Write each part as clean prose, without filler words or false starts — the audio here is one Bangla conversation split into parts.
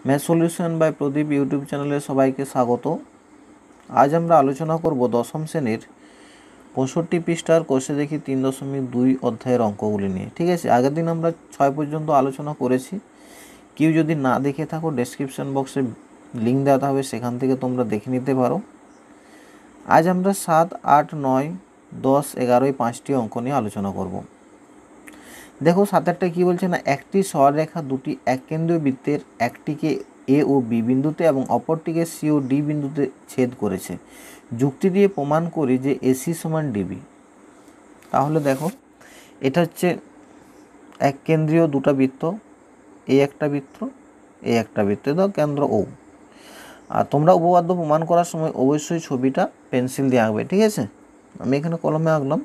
Math solution by Pradip YouTube চ্যানেলে সবাইকে স্বাগত। আজ আমরা আলোচনা করব দশম শ্রেণীর 65 পৃষ্ঠার কোষে দেখি 3.2 অধ্যায়ের অঙ্কগুলি নিয়ে। ঠিক আছে, আগের দিন আমরা 6 পর্যন্ত আলোচনা করেছি। কেউ যদি না দেখে থাকো ডেসক্রিপশন বক্সে লিঙ্ক দেওয়া হবে, সেখান থেকে তোমরা দেখে নিতে পারো। আজ আমরা 7, 8, 9, 10, 11 5টি অঙ্ক নিয়ে আলোচনা করব। দেখো 7-8টায় কী বলছে না, একটি সরলরেখা দুটি এককেন্দ্রীয় বৃত্তের একটিকে এ ও বি বিন্দুতে এবং অপরটিকে সি ও ডি বিন্দুতে ছেদ করেছে। যুক্তি দিয়ে প্রমাণ করি যে এসি সমান ডিবি। তাহলে দেখো এটা হচ্ছে এককেন্দ্রীয় দুটো বৃত্ত, এ একটা বৃত্ত, এ একটা বৃত্ত, দাও কেন্দ্র ও। আর তোমরা উপপাদ্য প্রমাণ করার সময় অবশ্যই ছবিটা পেন্সিল দিয়ে আঁকবে। ঠিক আছে, আমি এখানে কলমে আঁকলাম,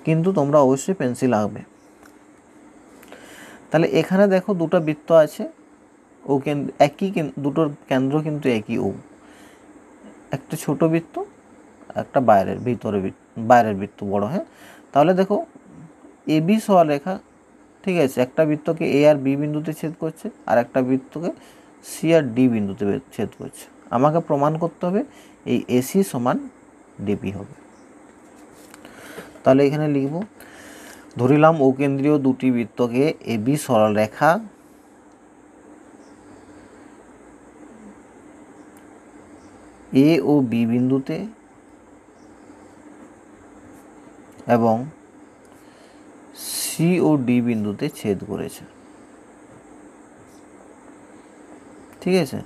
কিন্তু তোমরা অবশ্যই পেন্সিল আঁকবে। তাহলে এখানে দেখো দুটো বৃত্ত আছে, ও একই দুটোর কেন্দ্র কিন্তু একই ও। একটা ছোট বৃত্ত, একটা বাইরের বৃত্ত বড়। হ্যাঁ, তাহলে দেখো এ বি সরলরেখা, ঠিক আছে, একটা বৃত্তকে এ আর বি বিন্দুতে ছেদ করছে, আর একটা বৃত্তকে সি আর ডি বিন্দুতে ছেদ করছে। আমাকে প্রমাণ করতে হবে এই এসি সমান ডিবি হবে। তাহলে এখানে লিখব, ধরিলাম ও কেন্দ্রীয় দুটি বৃত্তকে এ বি সরলরেখা এ ও বি বিন্দুতে এবং সি ও ডি বিন্দুতে ছেদ করেছে। ঠিক আছে,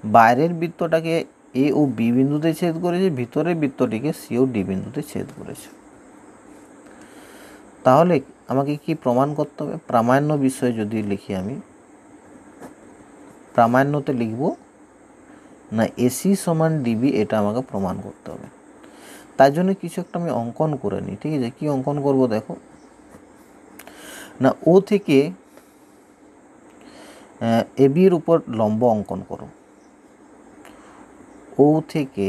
বাইরের বৃত্তটাকে এ ও বি বিন্দুতে ছেদ করেছে, ভিতরের বৃত্তটিকে সি ও ডি বিন্দুতে ছেদ করেছে। তাহলে আমাকে কি প্রমাণ করতে হবে? প্রামাণ্য বিষয়ে যদি লিখি, আমি প্রামাণ্যতে লিখব না এসি সমান ডিবি, এটা আমাকে প্রমাণ করতে হবে। তার জন্য কিছু একটা আমি অঙ্কন করে নিই। ঠিক আছে, কি অঙ্কন করব দেখো না, ও থেকে এ বির উপর লম্ব অঙ্কন করো। ও থেকে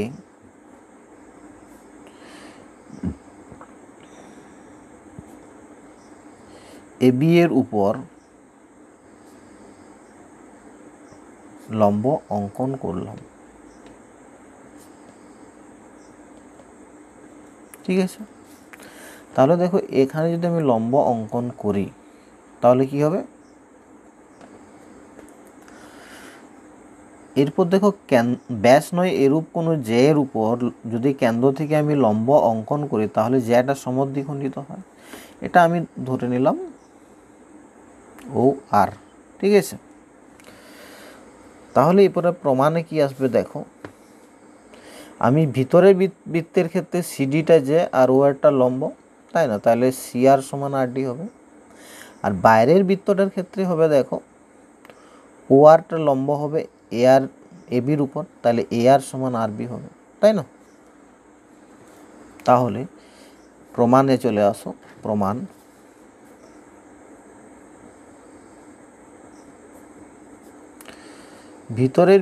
এ বি এর উপর লম্ব অঙ্কন করলাম। ঠিক আছে, তাহলে দেখো এখানে যদি আমি লম্ব অঙ্কন করি তাহলে কি হবে, এরপর দেখো ব্যাস নয় এরূপ কোনো জ্যা এর উপর যদি কেন্দ্র থেকে আমি লম্ব অঙ্কন করি তাহলে জ্যাটা সমদ্বিখণ্ডিত হয়। এটা আমি ধরে নিলাম ও আর। ঠিক আছে, তাহলে এরপরে প্রমাণে কি আসবে দেখো, আমি ভিতরের বৃত্তের ক্ষেত্রে সিডিটা জ্যা আর ও একটা লম্ব, তাই না? তাহলে সি আর সমান আর ডি হবে। আর বাইরের বৃত্তটার ক্ষেত্রে হবে দেখো, ও আরটা লম্ব হবে এ আর এ বির উপর, তাহলে এ আর সমান আর বি হবে, তাই না? তাহলে প্রমাণে চলে আসো। প্রমাণ ভিতরের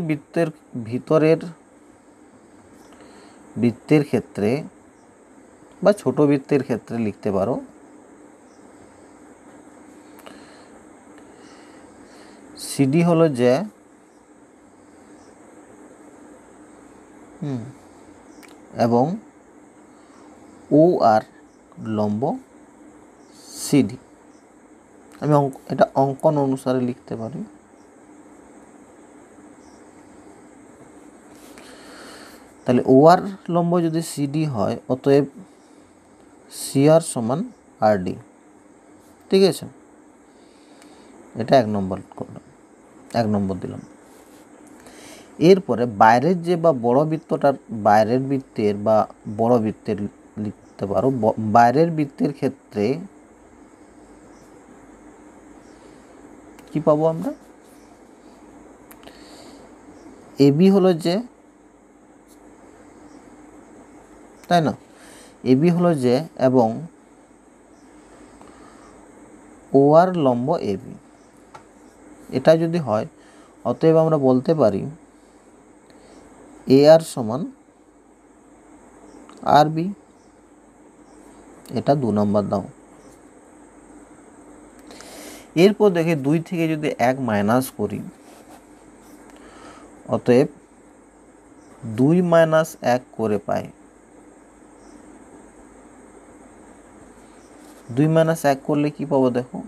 বৃত্তের ক্ষেত্রে বা ছোট বৃত্তের ক্ষেত্রে লিখতে পারো, সিডি হলো জ্যা এবং ও আর লম্ব সিডি। আমি এটা অঙ্কন অনুসারে লিখতে পারি। তাহলে ও আর লম্ব যদি সিডি হয়, অতএব সি আর সমান আর ডি। ঠিক আছে, এটা 1 নম্বর দিলাম। এরপরে বাইরের যে বা বড় বৃত্তটার বাইরের বৃত্তের বা বড় বৃত্তের লিখতে পারো। বাইরের বৃত্তের ক্ষেত্রে কি পাবো আমরা, এ বি হলো যে, তাই না? এ বি হলো যে এবং ও আর লম্ব এ বি, এটা যদি হয় অতএব আমরা বলতে পারি এ আর সমান আর বি। এটা 2 নম্বর দাও। এরপর দেখে 2 থেকে যদি 1 মাইনাস করি অতএব 2 মাইনাস 1 করে পাই। 2 মাইনাস 1 করলে কি পাবো দেখো,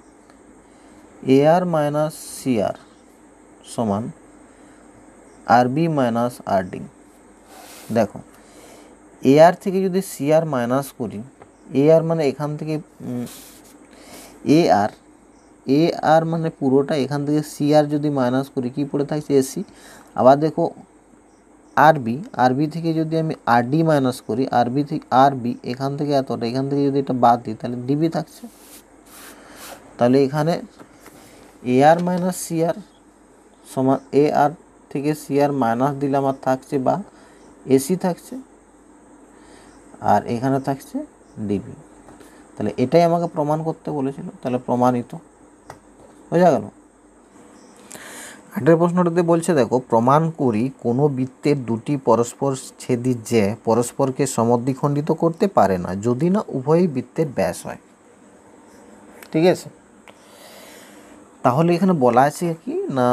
AR মাইনাস CR সমান RB মাইনাস RD। দেখো AR থেকে যদি CR মাইনাস করি, AR মানে এখান থেকে AR মানে পুরোটা, এখান থেকে CR যদি মাইনাস করি কি পড়ে থাকছে AC। আবার দেখো RB থেকে যদি আমি RD মাইনাস করি, RB এখান থেকে এতটা, এখান থেকে যদি এটা বাদ দিই তাহলে DB থাকছে। তাহলে এখানে AR মাইনাস CR সমান AR থেকে CR মাইনাস দিলে আমার থাকছে বা AC থাকছে, আর এখানে থাকছে DB। তাহলে এটাই আমাকে প্রমাণ করতে বলেছিল, তাহলে প্রমাণিত হয়ে গেল। 8 প্রশ্নটাতে বলছে দেখো, প্রমাণ করি কোনো বৃত্তের দুটি পরস্পর ছেদি যে পরস্পরকে সমদ্বিখণ্ডিত করতে পারে না যদি না উভয়ই বৃত্তের ব্যাস হয়। ঠিক আছে, তাহলে এখানে বলা আছে কি না,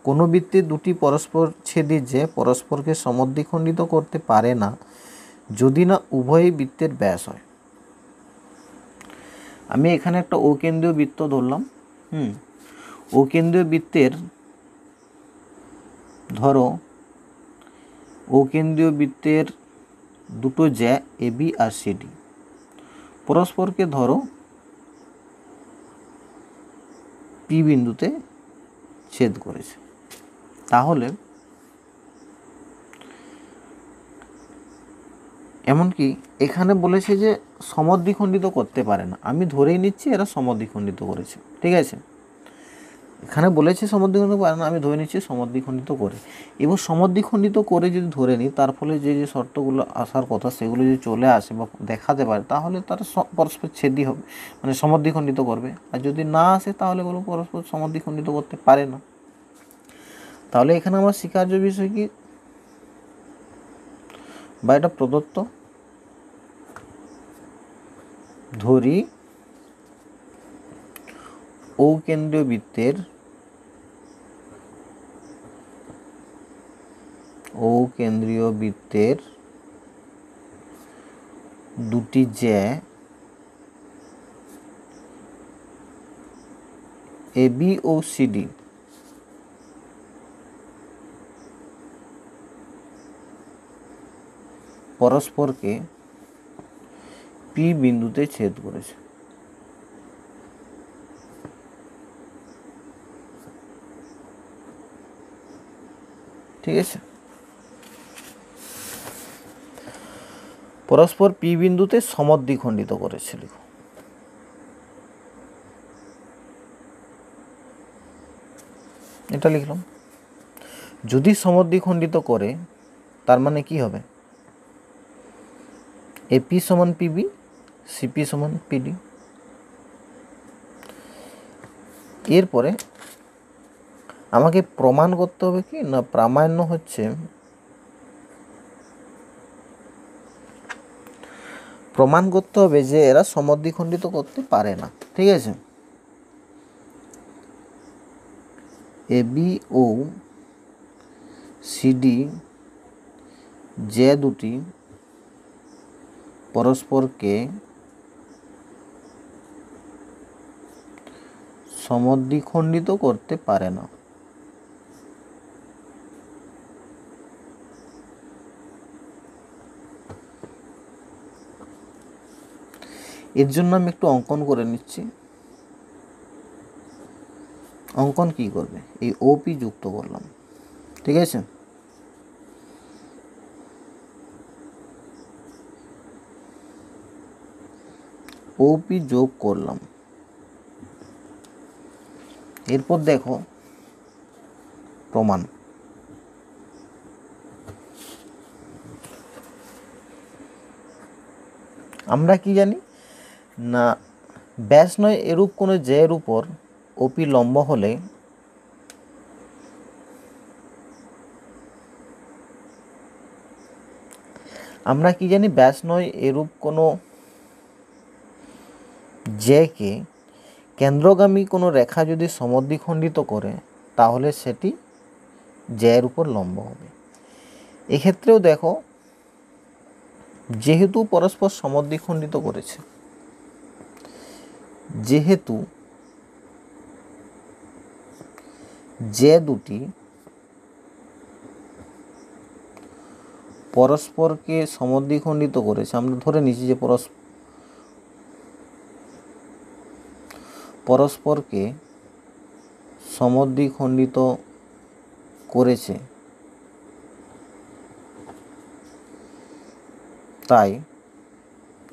কোনো বৃত্তের দুটি পরস্পর ছেদি যে পরস্পরকে সমদ্বিখণ্ডিত করতে পারে না যদি না উভয়ই বৃত্তের ব্যাস হয়। আমি এখানে একটা অকেন্দ্রীয় বৃত্ত ধরলাম। অকেন্দ্রীয় বৃত্তের ধরো অকেন্দ্রীয় বৃত্তের দুটো জ্যা AB আর CD পরস্পরকে ধরো P বিন্দুতে ছেদ করেছে। তাহলে এমনকি এখানে বলেছে যে সমদ্বিখণ্ডিত করতে পারে না, আমি ধরেই নিচ্ছি এরা সমদ্বিখণ্ডিত করেছে। ঠিক আছে, এখানে বলেছে সমদ্বিখণ্ডিত পারে না, আমি ধরে নিচ্ছি সমদ্বিখণ্ডিত করে। এবং সমদ্বিখণ্ডিত করে যদি ধরে নিই, তার ফলে যে যে শর্তগুলো আসার কথা সেগুলো যদি চলে আসে বা দেখাতে পারে, তাহলে তারা পরস্পর ছেদি হবে, মানে সমদ্বিখণ্ডিত করবে। আর যদি না আসে তাহলে বলো পরস্পর সমদ্বিখণ্ডিত করতে পারে না। তাহলে এখানে আমার স্বীকার্য বিষয় কি, বা এটা প্রদত্ত, ধরি অকেন্দ্রীয় বৃত্তের দুটি জ্যা AB ও CD পরস্পরকে P বিন্দুতে ছেদ করেছে। ঠিক আছে, পরস্পর P বিন্দুতে সমদ্বিখণ্ডিত করেছে, লিখো। এটা লিখলাম। যদি সমদ্বিখণ্ডিত করে তার মানে কি হবে, AP সমান PB, CP সমান PD। এরপরে আমাকে প্রমাণ করতে হবে কি না, প্রামাণ্য হচ্ছে, প্রমাণ করতে হবে যে এরা সমদ্বিখণ্ডিত করতে পারে না। ঠিক আছে, AB ও CD যে দুটি পরস্পরকে সমদ্বিখণ্ডিত করতে পারে না। এর জন্য আমি একটু অঙ্কন করে নিচ্ছি। অঙ্কন কি করবে, এই OP যুক্ত করলাম। ঠিক আছে, OP যোগ করলাম। এরপর দেখো প্রমাণ। আমরা কি জানি না, ব্যাস নয় এরূপ কোনো জ্যায়ের উপর OP লম্ব হলে আমরা কি জানি, ব্যাস নয় এরূপ কোনো জ্যাকে কেন্দ্রগামী কোনো রেখা যদি সমদ্বিখণ্ডিত করে তাহলে সেটি জ্যায়ের উপর লম্ব হবে। এক্ষেত্রেও দেখো, যেহেতু পরস্পর সমদ্বিখণ্ডিত করেছে, যেহেতু যে দুটি পরস্পরকে সমদ্বিখণ্ডিত করেছে, আমরা ধরে নিচ্ছি যে পরস্পরকে সমদ্বিখণ্ডিত করেছে, তাই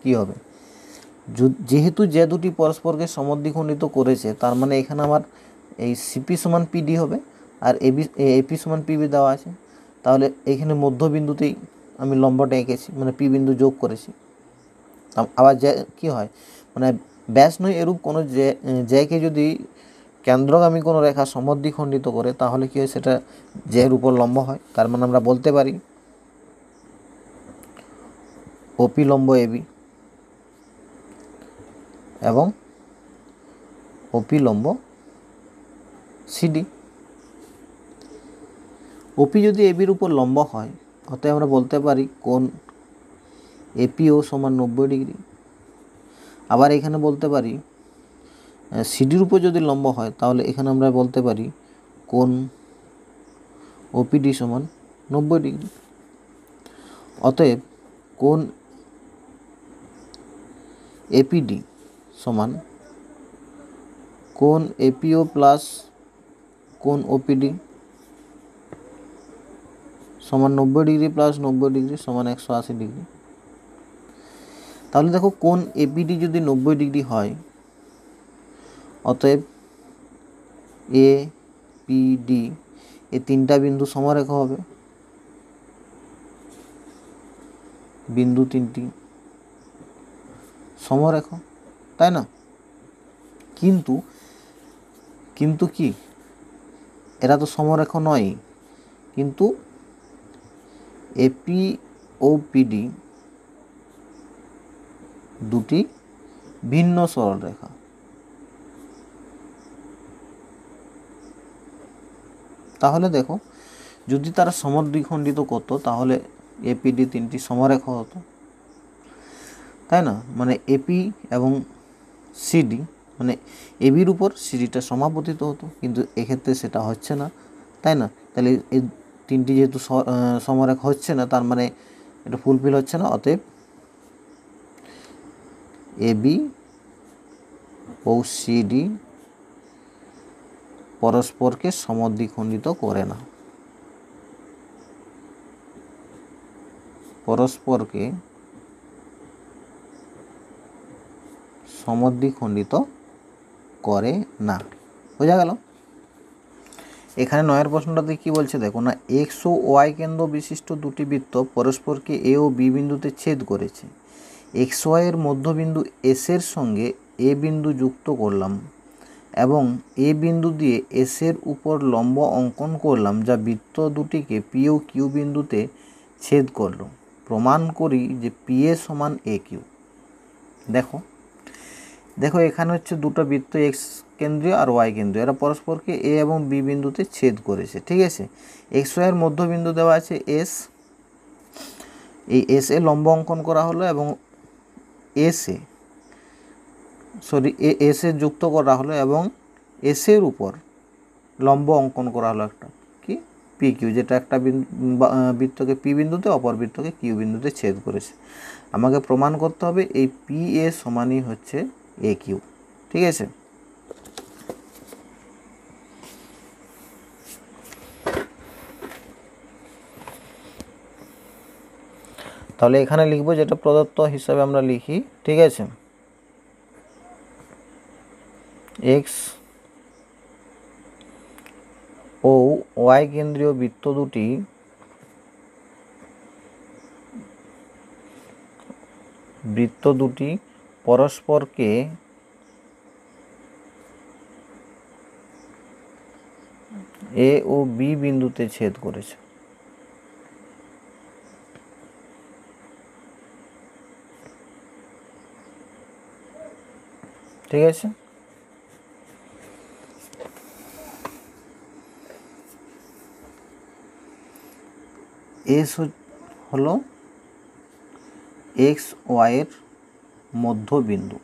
কি হবে, যেহেতু যে দুটি পরস্পরকে সমদ্বিখণ্ডিত করেছে, তার মানে এখানে আমার এই সিপি সমান পিডি হবে, আর এপি সমান পিবি দেওয়া আছে। তাহলে এখানে মধ্যবিন্দুতেই আমি লম্বটা এঁকেছি, মানে পি বিন্দু যোগ করেছি। আবার যে কী হয়, মানে ব্যাস নয় এরূপ কোনো জ্যাকে যদি কেন্দ্রগামী কোনো রেখা সমদ্বিখণ্ডিত করে, তাহলে কী হয়, সেটা জ্যায়ের উপর লম্ব হয়। তার মানে আমরা বলতে পারি ওপি লম্ব এবি এবং ওপি লম্ব সিডি। ওপি যদি এবির উপর লম্ব হয়, অতএব আমরা বলতে পারি কোণ এপিও সমান 90 ডিগ্রি। আবার এখানে বলতে পারি সিডির উপর যদি লম্ব হয়, তাহলে এখানে আমরা বলতে পারি কোণ ওপিডি সমান 90 ডিগ্রি। অতএব কোণ এপিডি সমান কোণ এপিও প্লাস কোণ ওপিডি সমান 90 ডিগ্রি প্লাস 90 ডিগ্রি সমান 180 ডিগ্রি। তাহলে দেখো, কোণ এপিডি যদি 90 ডিগ্রি হয়, অতএব এ পি ডি এই তিনটা বিন্দু সমরেখা হবে, বিন্দু তিনটি সমরেখা, তাই না? কিন্তু কি, এরা তো সমরেখা নয়, কিন্তু এপি ও পিডি দুটি ভিন্ন সরলরেখা। তাহলে দেখো, যদি তারা সমদ্বিখণ্ডিত করতো, তাহলে এপিডি তিনটি সমরেখা হতো, তাই না? মানে এপি এবং সিডি, মানে এবির উপর সিডিটা সমাপতিত হতো, কিন্তু এক্ষেত্রে সেটা হচ্ছে না, তাই না? তাহলে এই তিনটি যেহেতু সমরেখা হচ্ছে না, তার মানে এটা ফুলফিল হচ্ছে না। অতএব এবি ও সিডি পরস্পরকে সমদ্বিখণ্ডিত করে না, পরস্পরকে সমদ্বিখণ্ডিত করে না। বোঝা গেল? এখানে 9 প্রশ্নটাতে কি বলছে দেখো না, এক্স ও ওয়াই কেন্দ্র বিশিষ্ট দুটি বৃত্ত পরস্পরকে এ ও বি বিন্দুতে ছেদ করেছে। এক্স ওয়াই এর মধ্যবিন্দু এস এর সঙ্গে এ বিন্দু যুক্ত করলাম এবং এ বিন্দু দিয়ে এস এর উপর লম্ব অঙ্কন করলাম, যা বৃত্ত দুটিকে পি ও কিউ বিন্দুতে ছেদ করল। প্রমাণ করি যে পি এ সমান এ কিউ। দেখো এখানে হচ্ছে দুটো বৃত্ত, এক্স কেন্দ্রীয় আর ওয়াই কেন্দ্রীয়, এরা পরস্পরকে এ এবং বি বিন্দুতে ছেদ করেছে, ঠিক আছে? এক্স ওয়াইয়ের মধ্যবিন্দু দেওয়া আছে এস, এই এস এ লম্ব অঙ্কন করা হলো এবং এস এ যুক্ত করা হলো এবং এস এর উপর লম্ব অঙ্কন করা হলো একটা কি পি কিউ, যেটা একটা বৃত্তকে পি বিন্দুতে, অপর বৃত্তকে কিউ বিন্দুতে ছেদ করেছে। আমাকে প্রমাণ করতে হবে এই পি এ সমানই হচ্ছে এ কিউ, ঠিক আছে? তাহলে এখানে লিখবো যেটা প্রদত্ত হিসাবে আমরা লিখি, ঠিক আছে? এক্স ও ওয়াই কেন্দ্রীয় বৃত্ত দুটি পরস্পরকে এ ও বি বিন্দুতে ছেদ করেছে। ঠিক আছে? এস হলো এক্স ওয়াইয়ের মধ্যবিন্দু।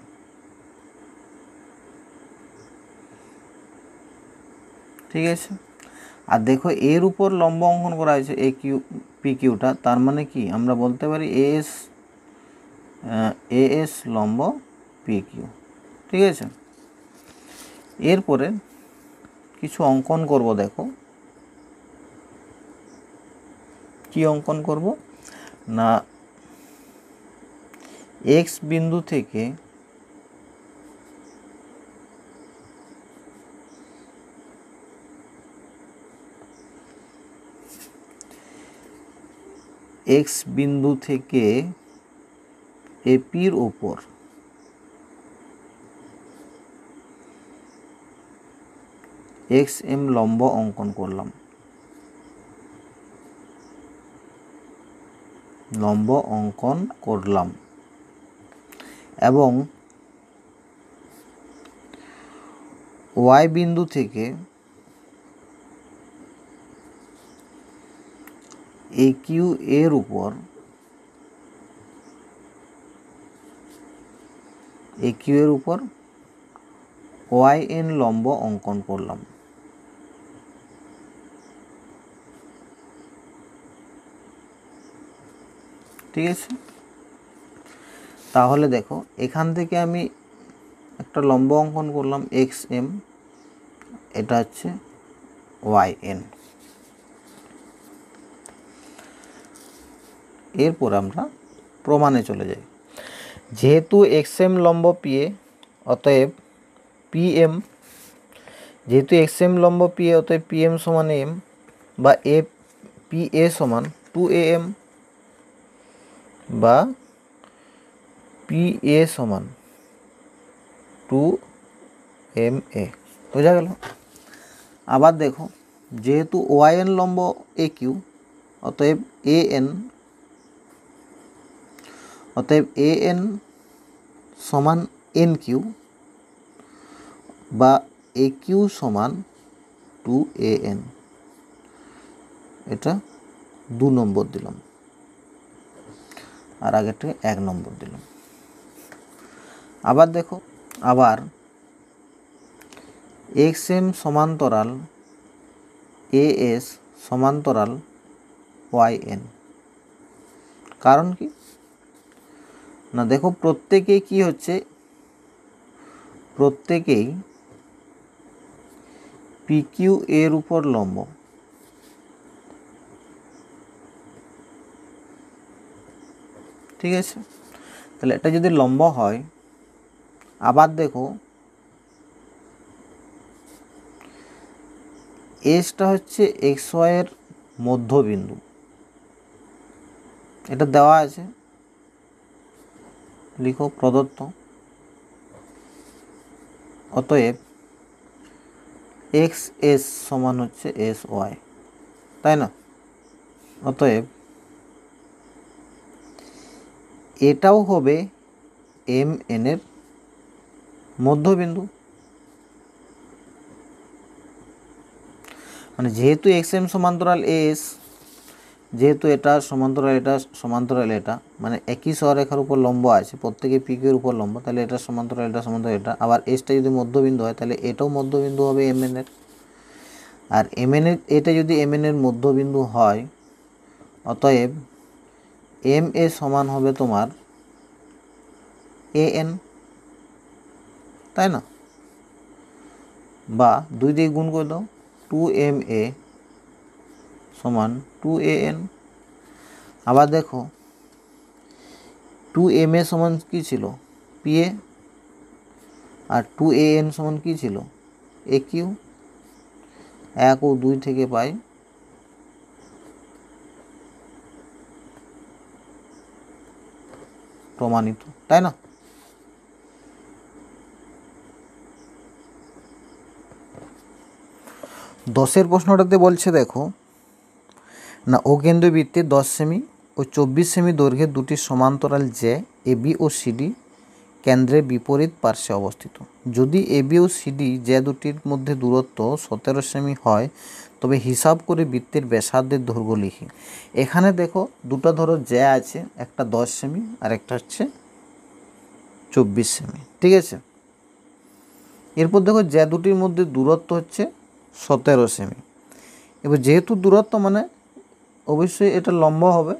ঠিক আছে, আর দেখো এর উপর লম্ব অঙ্কন করা হয়েছে এ কিউ পি কিউটা, তার মানে কি আমরা বলতে পারি এএস লম্ব পি কিউ। ঠিক আছে, এরপরে কিছু অঙ্কন করব। দেখো কি অঙ্কন করব না, এক্স বিন্দু থেকে এক্স বিন্দু থেকে এপির ওপর এক্স এম লম্ব অঙ্কন করলাম, এবং ওয়াই বিন্দু থেকে এ কিউ এর উপর ওয়াই এন লম্ব অঙ্কন করলাম। ঠিক আছে, তাহলে দেখো এখান থেকে আমি একটা লম্ব অঙ্কন করলাম এক্স এম, এটা হচ্ছে ওয়াই এন। এরপর আমরা প্রমাণে চলে যাই। যেহেতু এক্স এম লম্ব পি এ, অতএব পি এম, যেহেতু এক্স এম লম্ব পি এ, অতএব পি এম সমান এম, বা এ পি এ সমান 2am, বা পি এ সমান 2ma। বোঝা গেল? আবার দেখো, যেহেতু ওয়াই এন লম্ব এ কিউ, অতএব এ এন সমান এন কিউ, বা এ কিউ সমান 2an। এটা 2 নম্বর দিলাম, আর আগেরটাকে 1 নম্বর দিলাম। আবার দেখো, আবার এক্স এম সমান্তরাল এ এস সমান্তরাল ওয়াই এন। কারণ কি না, দেখো প্রত্যেকেই কি হচ্ছে, প্রত্যেকেই পি কিউ এর উপর লম্ব। ঠিক আছে, তাহলে এটা যদি লম্ব হয়, আবার দেখো এসটা হচ্ছে এক্স ওয়াইয়ের মধ্যবিন্দু, এটা দেওয়া আছে, লিখো প্রদত্ত। অতএব এক্স এস সমান হচ্ছে এস ওয়াই, তাই না? অতএব এটাও হবে এম এন এর মধ্যবিন্দু। মানে যেহেতু এক্স এম সমান্তরাল এস, যেহেতু এটা সমান্তরাল এটা, মানে একই সরলরেখার উপর লম্ব আছে, প্রত্যেকে পি কিউ এর উপর লম্ব, তাহলে এটা সমান্তরাল এটা। আবার এসটা যদি মধ্যবিন্দু হয়, তাহলে এটাও মধ্যবিন্দু হবে এম এন এর। আর এম এন এর, এটা যদি এম এন এর মধ্যবিন্দু হয়, অতএব এম এ সমান হবে তোমার এ এন, তাই না? বা 2 দিয়ে গুণ করে দাও, 2ma সমান 2an। আবার দেখো 2ma সমান কি ছিল, pa, আর 2an সমান কি ছিল, aq। 1 ও 2 থেকে পাই প্রমাণিত, তাই না? দশের প্রশ্নটাতে বলছে দেখো না, অকেন্দ্রবৃত্তে 10 সেমি ও 24 সেমি দৈর্ঘ্যের দুটি সমান্তরাল যে এবি ও সিডি কেন্দ্রের বিপরীত পার্শ্বে অবস্থিত। যদি এবি ও সিডি যে দুটির মধ্যে দূরত্ব 17 সেমি হয়, তবে হিসাব করে বৃত্তের ব্যাসার্ধের দৈর্ঘ্য লিখি। এখানে দেখো দুটো ধরো জ্যা আছে, একটা 10 সেমি আর একটা হচ্ছে 24 সেমি, ঠিক আছে। এরপর দেখো জ্যা দুটির মধ্যে দূরত্ব হচ্ছে 17 সেমি। এবার যেহেতু দূরত্ব মানে অবশ্যই এটা লম্ব হবে,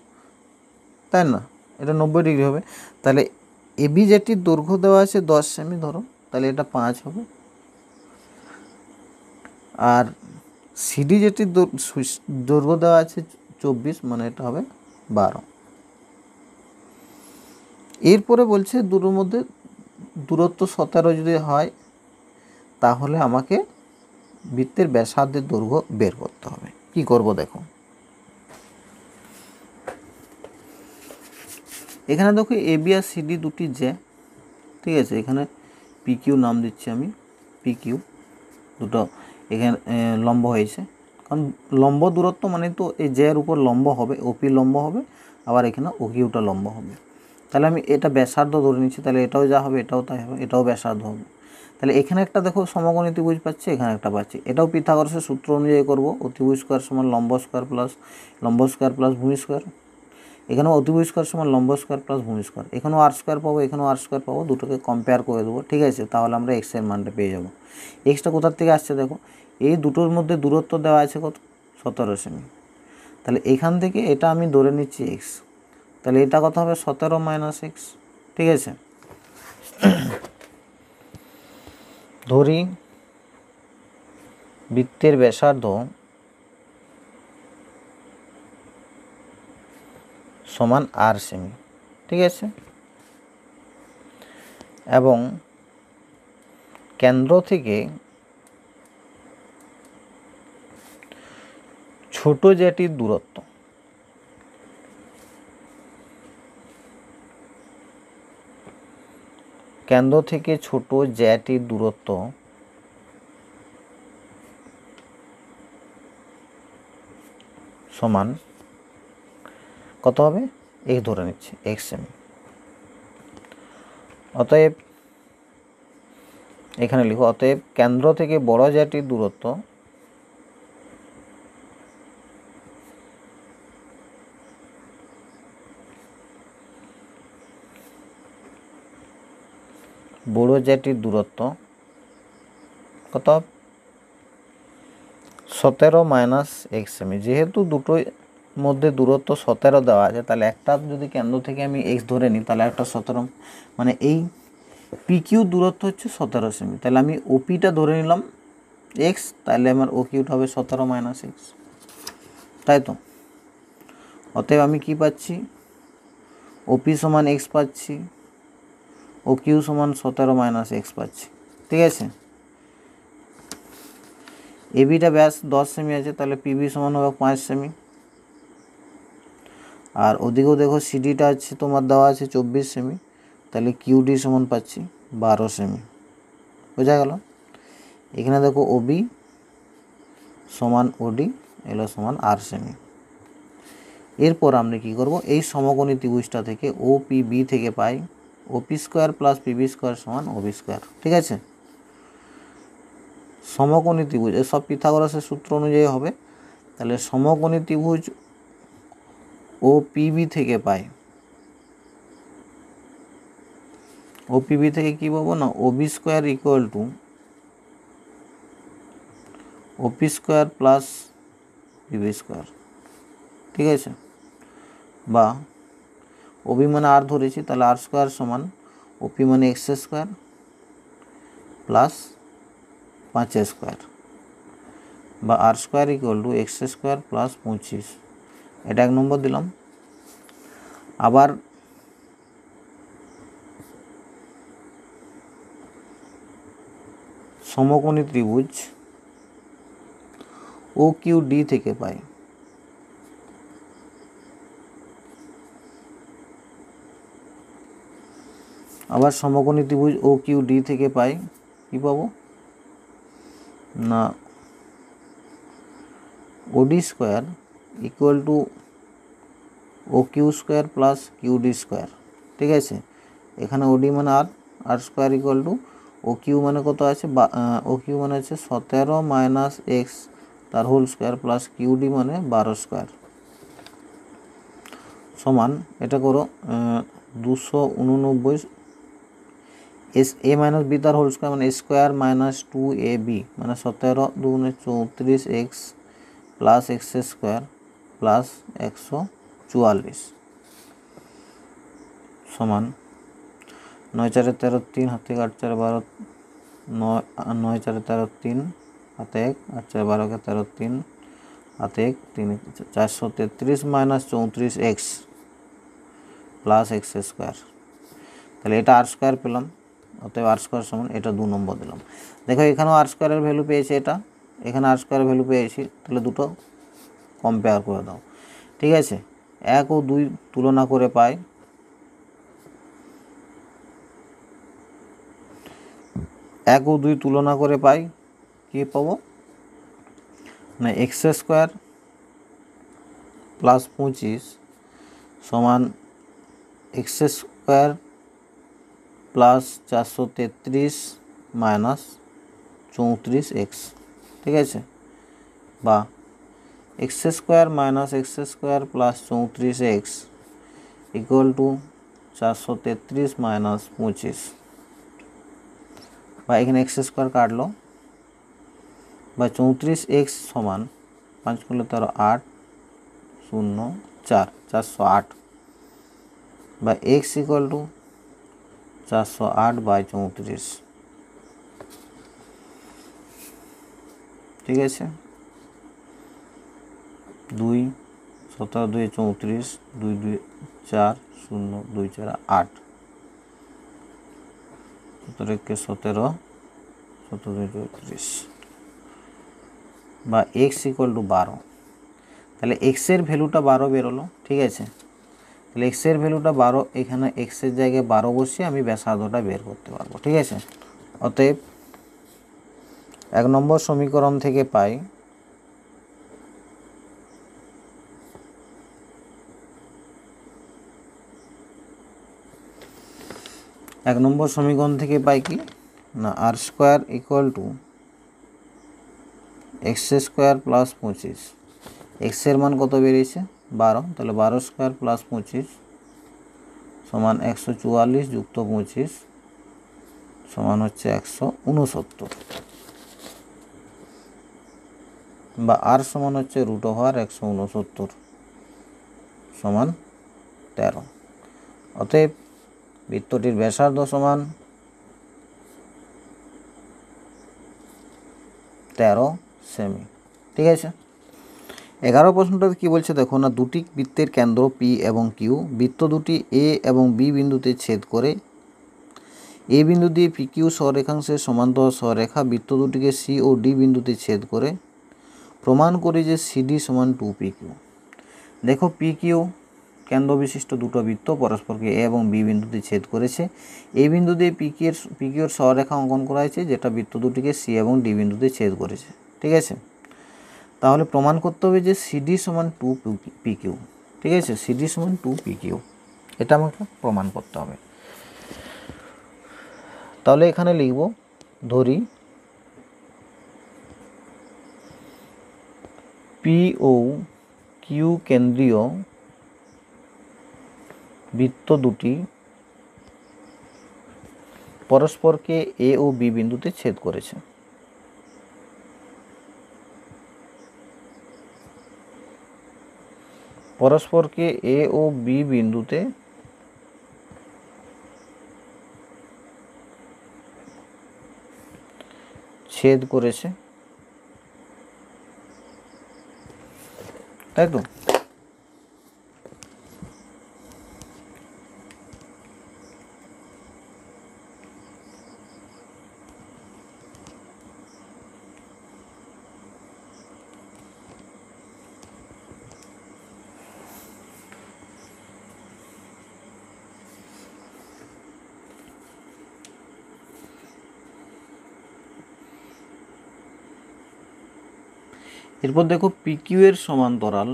তাই না, এটা 90 ডিগ্রি হবে। তাহলে এবি যেটির দৈর্ঘ্য দেওয়া আছে 10 সেমি ধরো, তাহলে এটা 5 হবে। আর সিডি যেটির দৈর্ঘ্য দেওয়া আছে 24, মানে এটা হবে 12। এরপরে বলছে দুটোর মধ্যে দূরত্ব 17 যদি হয় তাহলে আমাকে বৃত্তের ব্যাসার্ধের দৈর্ঘ্য বের করতে হবে। কি করব দেখো, এখানে দেখো এবি আর সিডি দুটি জ্যা, ঠিক আছে। এখানে পিকিউ নাম দিচ্ছি আমি, পিকিউ দুটো এখানে লম্ব হয়েছে, কারণ লম্ব দূরত্ব মানে তো এই জ্যার উপর লম্ব হবে, ওপি লম্ব হবে, আবার এখানে ওকিউটা লম্ব হবে। তাহলে আমি এটা ব্যাসার্ধ ধরে নিচ্ছি, তাহলে এটাও যা হবে এটাও তাই হবে, এটাও ব্যাসার্ধ হবে। তাহলে এখানে একটা দেখো সমকোণী ত্রিভুজ পাচ্ছি, এখানে একটা পাচ্ছি, এটাও পিথাগোরাসের সূত্র অনুযায়ী করব, অতিভুজ স্কয়ার সমান লম্ব স্কয়ার প্লাস ভূমি স্কয়ার। এখানেও অতিভুজ স্কয়ার সমান লম্ব স্কয়ার প্লাস ভূমি স্কয়ার। এখানেও আর স্কয়ার পাবো, এখানেও আর স্কয়ার পাবো, দুটোকে কম্পেয়ার করে দেবো, ঠিক আছে। তাহলে আমরা এক্স এর মানটা পেয়ে যাবো। এক্সটা কোথার থেকে আসছে দেখো, এই দুটোর মধ্যে দূরত্ব দেওয়া আছে কত, 17 সেমি। তাহলে এখান থেকে এটা আমি ধরে নিচ্ছি এক্স, তাহলে এটা কত হবে 17 মাইনাস এক্স, ঠিক আছে। ধরি বৃত্তের ব্যাসার্ধ সমান আর সেমি, ঠিক আছে, এবং কেন্দ্র থেকে ছোট জ্যাটির দূরত্ব সমান কত হবে, এক্স ধরে নিচ্ছে, এক্স সেমি। অতএব এখানে লিখো, অতএব কেন্দ্র থেকে বড় জ্যাটির দূরত্ব কত, 17 মাইনাস এক্স সেমি। যেহেতু দুটোর মধ্যে দূরত্ব 17 দেওয়া আছে, তাহলে একটা যদি কেন্দ্র থেকে আমি এক্স ধরে নিই, তাহলে একটা 17, মানে এই পিকিউ দূরত্ব হচ্ছে 17 সেমি। তাহলে আমি ওপিটা ধরে নিলাম এক্স, তাহলে আমার ওকিউটা হবে 17 মাইনাস এক্স, তাই তো। অতএব আমি কি পাচ্ছি, ওপি সমান এক্স পাচ্ছি, ওকিউ সমান 17 মাইনাস এক্স পাচ্ছি, ঠিক আছে। এবিটা ব্যাস 10 সেমি আছে, তাহলে পিবি সমান হবে 5 সেমি। আর ওদিকেও দেখো সিডিটা আছে তোমার দেওয়া আছে 24 সেমি, তাহলে কিউডি সমান পাচ্ছি 12 সেমি, বোঝা গেল। এখানে দেখো ওবি সমান ওডি, এলো সমান আর সেমি। এরপর আমরা কি করব, এই সমকোণী ত্রিভুজটা থেকে ওপিবি থেকে পাই OP square plus PB square সমান ওবি স্কোয়ার, ঠিক আছে। সমকোণী ত্রিভুজ এসব পিথাগোরাসের সূত্র অনুযায়ী হবে। তাহলে সমকোণী ত্রিভুজ ওপিবি থেকে পাই, ওপিবি থেকে কি পাবো না, ওবি স্কোয়ার ইকুয়াল টু ওপি স্কোয়ার প্লাস পিবি স্কোয়ার, ঠিক আছে। বা ওবি মানে আর ধরেছি, তাহলে আর স্কোয়ার সমান ওপি মানে এক্স স্কোয়ার প্লাস 5 স্কোয়ার, বা r square equal to x square plus 25, এটা 1 নম্বর দিলাম। আবার সমকোণী ত্রিভুজ ও কিউ ডি থেকে পাই আবার সমকোণী ত্রিভুজ ও কিউ ডি থেকে পাই কি পাবো না, OD square equal to O Q square plus Q D square, ঠিক আছে। এখানে ওডি মানে r, r square equal to O Q মানে কত আছে, ও কিউ মানে হচ্ছে 17 মাইনাস এক্স তার হোল স্কোয়ার প্লাস কিউডি মানে 12 স্কোয়ার সমান এটা করো 289 এস এ মাইনাস বি তার হোল স্কোয়ার মানে স্কোয়ার মাইনাস 2ab মানে 17 দুগুণে 34 x plus x square plus 144 সমান 9 4 13 3 হাতে 8 4 12 9 4 13 3 হাতে 1 8 4 12 के 13 3 হাতে 1 3 433 minus 34 x plus x square তাহলে এটা আর স্কোয়ার পেলাম অতএব আর স্কোয়ার সমান এটা 2 নম্বর দিলাম। দেখো এখানেও আর স্কোয়ারের ভ্যালু পেয়েছে এটা এখানে আর স্কোয়ারের ভ্যালু পেয়েছি তাহলে দুটো কম্পেয়ার করে দাও ঠিক আছে 1 ও 2 তুলনা করে পাই 1 ও 2 তুলনা করে পাই কি পাবো না এক্স স্কোয়ার প্লাস 25 সমান x square plus 433 minus 34 x ঠিক আছে বা x square minus x square plus 34 x equal to 433 minus 25 বা এখানে এক্স স্কোয়ার কাটলো বা 34 এক্স সমান 5 করলে তার 8 0 4 408 বা এক্স ইকুয়াল টু 408 বাই 34 ঠিক আছে 2 17 2 34 2 2 4 0 2 4 8 17 के 17 17 2 34 বা x ইকুয়াল টু 12 তাহলে x এর ভ্যালুটা 12 বেরোলো ঠিক আছে তাহলে x এর ভ্যালুটা 12 এখানে x এর জায়গায় 12 বসিয়ে আমি ব্যাসার্ধটা বের করতে পারবো ঠিক আছে অতএব 1 নম্বর সমীকরণ থেকে পাই এক নম্বর সমীকরণ থেকে পাই কি না r square equal to x square plus 25 x এর মান কত বেরিয়েছে 12 তাহলে 12 স্কোয়ার প্লাস 25 সমান 144 যুক্ত 25 সমান হচ্ছে 169 বা আর সমান হচ্ছে রুট ওভার 169 সমান 13 অতএব বৃত্তটির ব্যাসার্ধ সমান 13 সেমি ঠিক আছে 11 প্রশ্নটাতে কি বলছে দেখো না দুটি বৃত্তের কেন্দ্র পি এবং কিউ বৃত্ত দুটি এ এবং বি বিন্দুতে ছেদ করে এ বিন্দু দিয়ে পি কিউ সরেখাংশের সমান্তর সরেখা বৃত্ত দুটিকে সি ও ডি বিন্দুতে ছেদ করে প্রমাণ করে যে সিডি সমান 2 পি কিউ দেখো পি কিউ কেন্দ্র বিশিষ্ট দুটো বৃত্ত পরস্পরকে এ এবং বি বিন্দুতে ছেদ করেছে এই বিন্দু দিয়ে পি কিউর সরেখা অঙ্কন করা হয়েছে যেটা বৃত্ত দুটিকে সি এবং ডি বিন্দুতে ছেদ করেছে ঠিক আছে তাহলে প্রমাণ করতে হবে যে সিডি সমান 2 পি কিউ ঠিক আছে সিডি সমান 2 পি কিউ এটা আমাকে প্রমাণ করতে হবে তাহলে এখানে লিখব ধরি পি ও কিউ কেন্দ্রীয় বৃত্ত দুটি পরস্পরকে এ ও বি বিন্দুতে ছেদ করেছে পরস্পরকে এ ও বি বিন্দুতে ছেদ করেছে তাই তো এরপর দেখো পিকিউ এর সমান্তরাল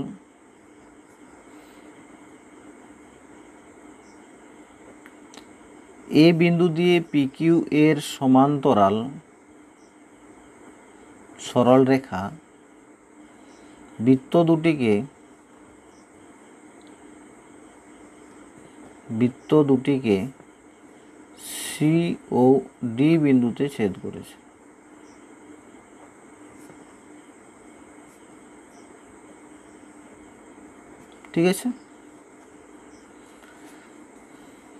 এ বিন্দু দিয়ে পিকিউ এর সমান্তরাল সরল রেখা বৃত্ত দুটিকে সি ও ডি বিন্দুতে ছেদ করেছে। ঠিক আছে,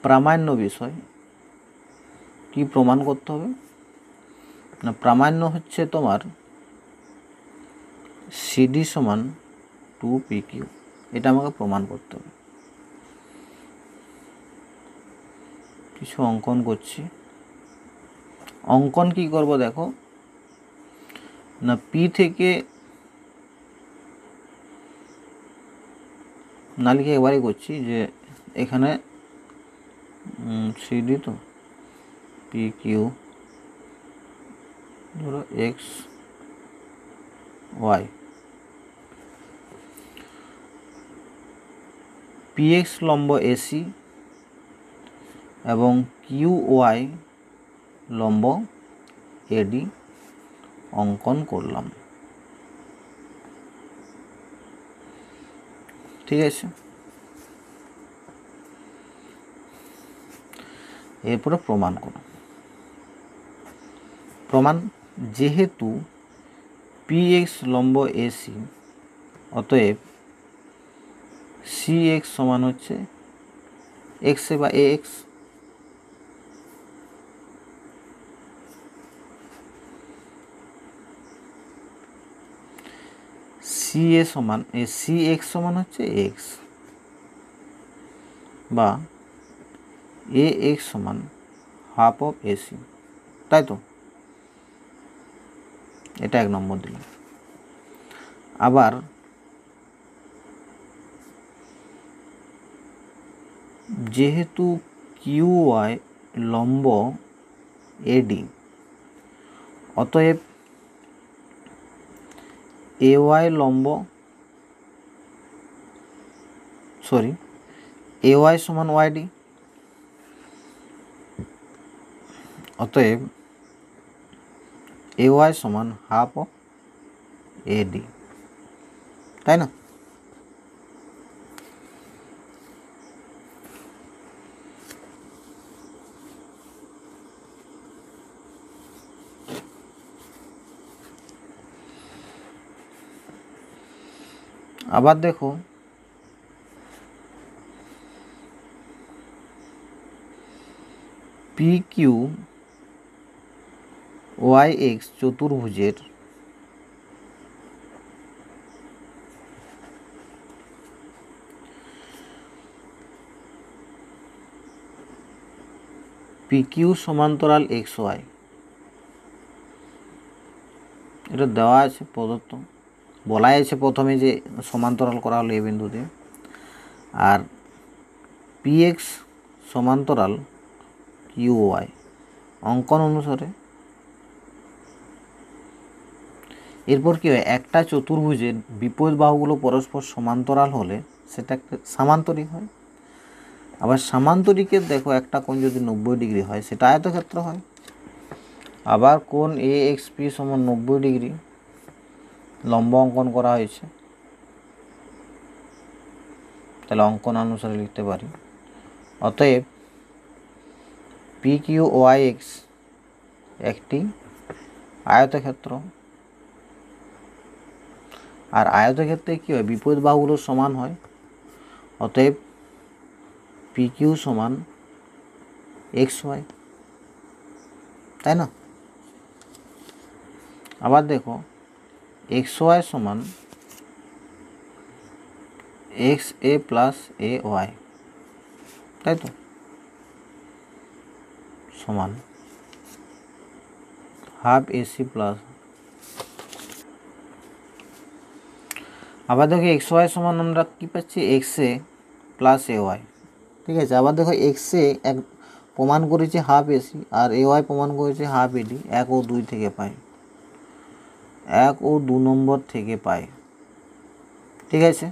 প্রামাণ্য বিষয় কি প্রমাণ করতে হবে না, প্রামাণ্য হচ্ছে তোমার সিডি সমান 2PQ, এটা আমাকে প্রমাণ করতে হবে। কিছু অঙ্কন করছি। অঙ্কন কি করব দেখো না, পি থেকে না লিখে এবারে করছি যে এখানে সিডি তো PQ ধরো XY, PX লম্ব AC এবং QY লম্ব AD অঙ্কন করলাম। ঠিক আছে, এরপরে প্রমাণ করো। প্রমাণ, যেহেতু PX লম্ব AC অতএব CX সমান হচ্ছে X বা AX। CX সমান হচ্ছে X বা AX সমান হাফ অফ AC, তাই তো? এটা 1 নম্বর দিলাম। আবার যেহেতু QY লম্ব AD অতএব AY সমান YD, অতএব AY সমান হাফ অফ AD, তাই না? আবার দেখো PQYX চতুর্ভুজের PQ সমান্তরাল XY, এটা দেওয়া আছে প্রদত্ত, বলাই আছে প্রথমে যে সমান্তরাল করা হলো এই বিন্দুতে, আর PX সমান্তরাল QY অঙ্কন অনুসারে। এরপর কি হয়, একটা চতুর্ভুজের বিপরীত বাহুগুলো পরস্পর সমান্তরাল হলে সেটা একটা সামান্তরিক হয়। আবার সামান্তরিকের দেখো একটা কোণ যদি 90 ডিগ্রি হয় সেটা আয়তক্ষেত্র হয়। আবার কোণ AXP সমান 90 ডিগ্রি লম্ব অঙ্কন করা হয়েছে, তাহলে অঙ্কন অনুসারে লিখতে পারি। অতএব PQYX একটি আয়তক্ষেত্র। আর আয়তক্ষেত্রে কী হয়, বিপরীত বাহুগুলো সমান হয়, অতএব PQ সমান XY, তাই না? আবার দেখো XY সমান XA প্লাস AY, তাই তো, সমান হাফ AC প্লাস। আবার দেখো XY সমান আমরা কী পাচ্ছি, XA প্লাস AY। ঠিক আছে, আবার দেখো XA প্রমাণ করেছে হাফ AC আর AY প্রমাণ করেছে হাফ AD, 1 ও 2 থেকে পাই, 1 ও 2 নম্বর থেকে পাই। ঠিক আছে,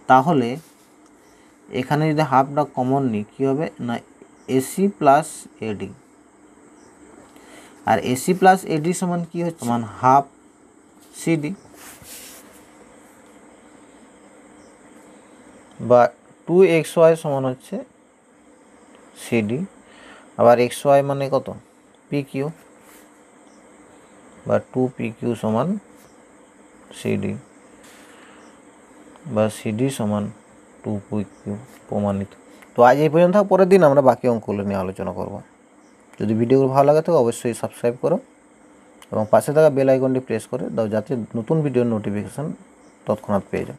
তাহলে এখানে যদি হাফটা কমন নিই কী হবে না, AC প্লাস AD, আর AC প্লাস AD সমান কী হচ্ছে, সমান হাফ CD। বা 2xy সমান হচ্ছে সিডি, আবার xy মানে কত পিকিউ, বা 2pq সমান সিডি, বা সিডি সমান 2pq প্রমাণিত। তো আজ এই পর্যন্ত, পরের দিন আমরা বাকি অঙ্কগুলো নিয়ে আলোচনা করব। যদি ভিডিওগুলো ভালো লাগে তো অবশ্যই সাবস্ক্রাইব করো এবং পাশে থাকা বেল আইকনটি প্রেস করে দাও, যাতে নতুন ভিডিওর নোটিফিকেশান তৎক্ষণাৎ পেয়ে যাও।